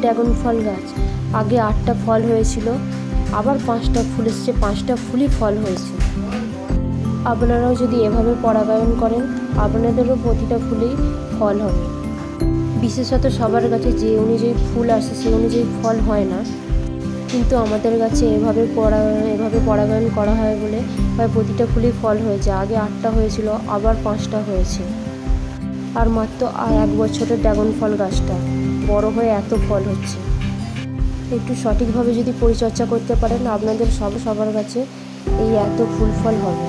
Dragon ফল গাছ। আগে 8টা ফল হয়েছিল, আবার 5টা ফুল এসছে, 5টা ফুলই ফল হয়েছে। আপনারাও যদি এভাবে পরাগায়ন করেন, আপনাদেরও প্রতিটা ফুলেই ফল হবে। বিশেষত সবার গাছে যে অনুযায়ী ফুল আসে সেই অনুযায়ী ফল হয় না, কিন্তু আমাদের গাছে এভাবে পরাগায়ন করা হয় বলে প্রতিটা ফুলই ফল হয়েছে। আগে 8টা হয়েছিল, আবার 5টা হয়েছে। আর মাত্র 1 বছরের ড্রাগন ফল গাছটা বড় হয়ে এত ফল হচ্ছে। একটু সঠিকভাবে যদি পরিচর্যা করতে পারেন, আপনাদের সবার কাছে এই এত ফুল ফল হবে।